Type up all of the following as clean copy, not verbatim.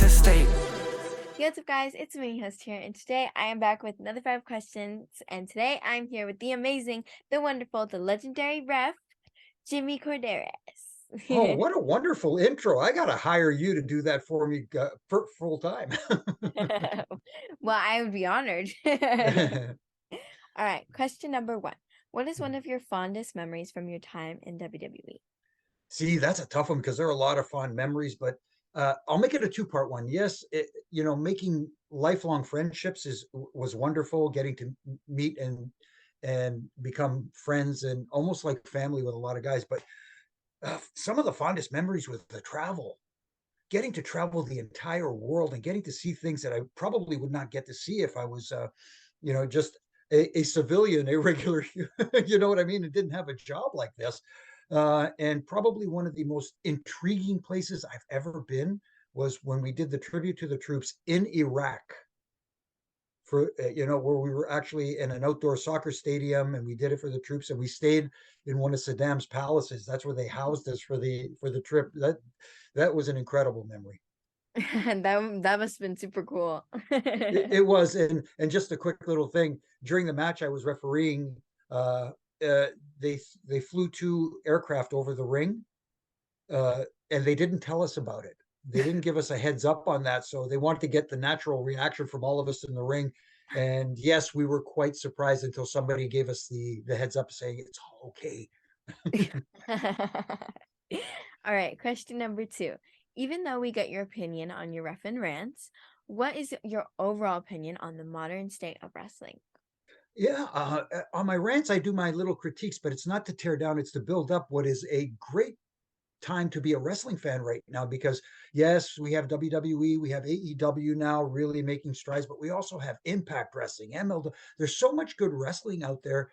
a state. What's up, guys? It's me, host here, and today I am back with another 5 questions. And today I'm here with the amazing, the wonderful, the legendary ref, Jimmy Korderas. Oh, what a wonderful intro. I got to hire you to do that for me for full time. Well, I would be honored. All right, question number 1. What is one of your fondest memories from your time in WWE? See, that's a tough one because there are a lot of fond memories, but I'll make it a two-part one. Yes, making lifelong friendships was wonderful, getting to meet and become friends and almost like family with a lot of guys. But some of the fondest memories was the travel, getting to travel the entire world and getting to see things that I probably would not get to see if I was, just a civilian, a regular, you know what I mean, and didn't have a job like this. And probably one of the most intriguing places I've ever been was when we did the tribute to the troops in Iraq for where we were actually in an outdoor soccer stadium and we did it for the troops and we stayed in one of Saddam's palaces. That's where they housed us for the trip. That was an incredible memory. That must have been super cool. It was, and just a quick little thing during the match I was refereeing. uh uh they flew 2 aircraft over the ring, and they didn't tell us about it. They didn't give us a heads up on that. So they wanted to get the natural reaction from all of us in the ring. And yes, we were quite surprised until somebody gave us the heads up saying it's all okay. All right, question number 2. Even though we get your opinion on your ref and rants, what is your overall opinion on the modern state of wrestling? Yeah, on my rants, I do my little critiques, but it's not to tear down, it's to build up what is a great time to be a wrestling fan right now because yes, we have WWE, we have AEW now really making strides, but we also have Impact Wrestling, MLW. There's so much good wrestling out there.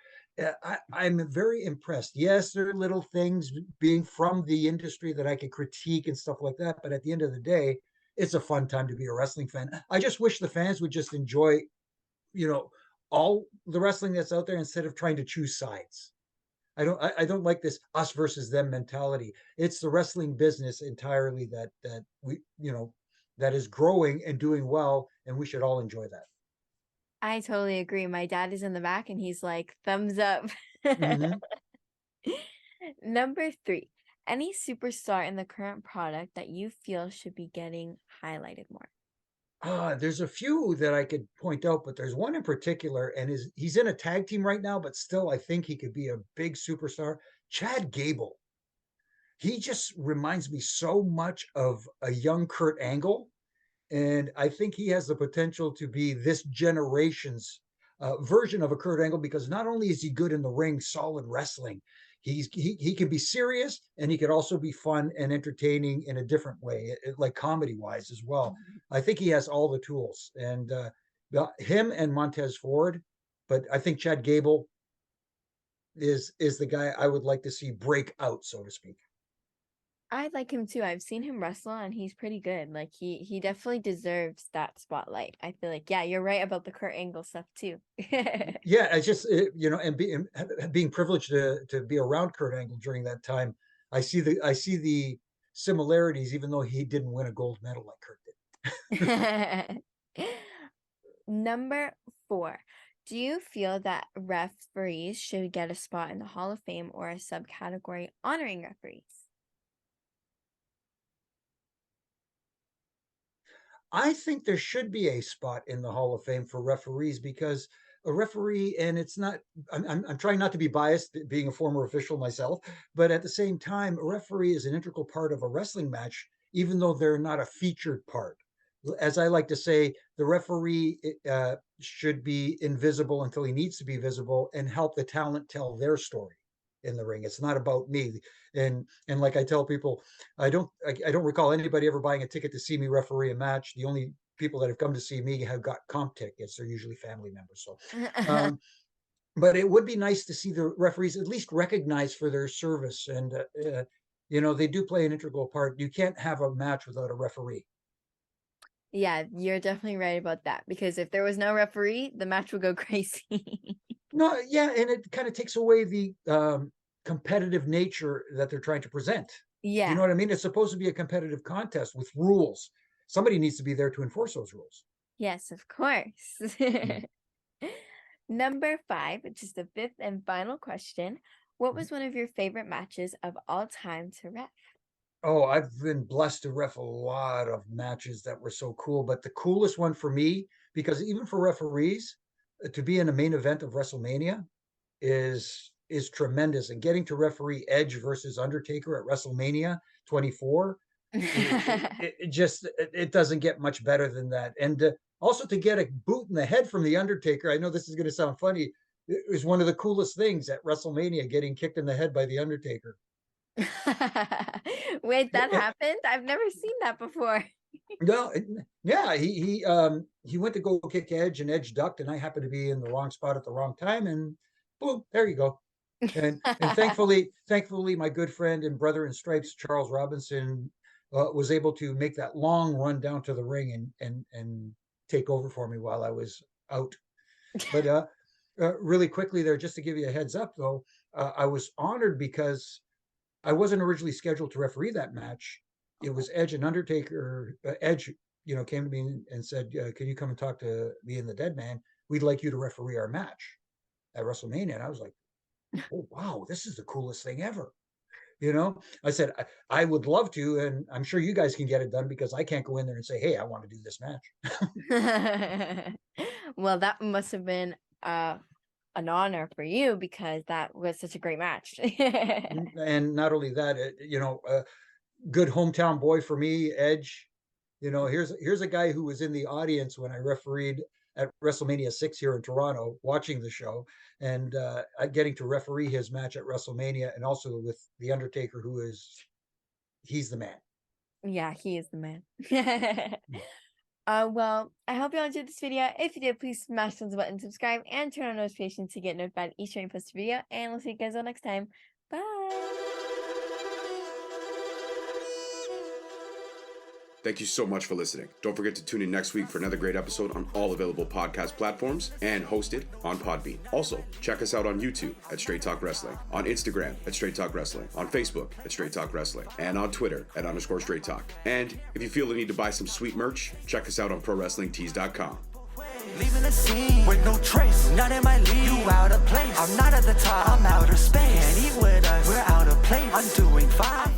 I'm very impressed. Yes, there are little things being from the industry that I could critique and stuff like that, but at the end of the day, it's a fun time to be a wrestling fan. I just wish the fans would just enjoy, you know, all the wrestling that's out there instead of trying to choose sides. I don't like this us versus them mentality. It's the wrestling business entirely that we that is growing and doing well, and we should all enjoy that. I totally agree. My dad is in the back and he's like, thumbs up. Mm-hmm. Number 3, any superstar in the current product that you feel should be getting highlighted more? There's a few that I could point out, but there's one in particular, and he's in a tag team right now, but still I think he could be a big superstar. Chad Gable. He just reminds me so much of a young Kurt Angle. And I think he has the potential to be this generation's version of a Kurt Angle because not only is he good in the ring, solid wrestling, he can be serious and he could also be fun and entertaining in a different way, like comedy wise as well. I think he has all the tools, and him and Montez Ford, but I think Chad Gable is the guy I would like to see break out, so to speak. I like him too. I've seen him wrestle and he's pretty good. Like he definitely deserves that spotlight. I feel like, yeah, you're right about the Kurt Angle stuff too. Yeah, I just and being privileged to be around Kurt Angle during that time, I see the similarities, even though he didn't win a gold medal like Kurt did. Number 4. Do you feel that referees should get a spot in the Hall of Fame or a subcategory honoring referees? I think there should be a spot in the Hall of Fame for referees because a referee, and it's not, I'm trying not to be biased, being a former official myself, but at the same time, a referee is an integral part of a wrestling match, even though they're not a featured part. As I like to say, the referee should be invisible until he needs to be visible and help the talent tell their story in the ring. It's not about me. And like I tell people, I don't recall anybody ever buying a ticket to see me referee a match. The only people that have come to see me have got comp tickets. They're usually family members. So, but it would be nice to see the referees at least recognized for their service. And they do play an integral part. You can't have a match without a referee. Yeah, you're definitely right about that because if there was no referee, the match would go crazy. No, yeah, and it kind of takes away the competitive nature that they're trying to present. You know Yeah. what I mean? It's supposed to be a competitive contest with rules. somebody needs to be there to enforce those rules. Yes, of course. Mm. Number 5, which is the fifth and final question. What Mhm. was one of your favorite matches of all time to ref? Oh, I've been blessed to ref a lot of matches that were so cool, but the coolest one for me, because even for referees, to be in a main event of WrestleMania is tremendous. And getting to referee Edge versus Undertaker at WrestleMania 24, it just it doesn't get much better than that. And also to get a boot in the head from the Undertaker, I know this is going to sound funny, it was one of the coolest things at WrestleMania, getting kicked in the head by the Undertaker. Wait, that It, happened? I've never seen that before. no, yeah, he went to go kick Edge, and Edge ducked, and I happened to be in the wrong spot at the wrong time, and boom, there you go. And thankfully, my good friend and brother in stripes, Charles Robinson, was able to make that long run down to the ring and take over for me while I was out. But really quickly there, just to give you a heads up, though, I was honored because I wasn't originally scheduled to referee that match. It was Edge and Undertaker. Edge, came to me and said, "Can you come and talk to me and the Dead Man? We'd like you to referee our match at WrestleMania." And I was like, "Oh wow, this is the coolest thing ever." I said, I would love to, and I'm sure you guys can get it done because I can't go in there and say, "Hey, I want to do this match." Well, that must have been an honor for you because that was such a great match. And not only that, good hometown boy for me, Edge. Here's a guy who was in the audience when I refereed at WrestleMania 6 here in Toronto, watching the show, and getting to referee his match at WrestleMania, and also with the Undertaker, he's the man. Yeah, he is the man. Well, I hope you all enjoyed this video. If you did, please smash the button, subscribe, and turn on notifications to get notified each time I post a video. And we'll see you guys all next time. Bye. Thank you so much for listening. Don't forget to tune in next week for another great episode on all available podcast platforms and hosted on Podbean. Also, check us out on YouTube at Straight Talk Wrestling, on Instagram at Straight Talk Wrestling, on Facebook at Straight Talk Wrestling, and on Twitter at _Straight Talk. And if you feel the need to buy some sweet merch, check us out on ProWrestlingTees.com. Leaving the scene with no trace, not in my league. You out of place. I'm not at the top, I'm outer space. Can't eat with us, we're out of place. I'm doing fine.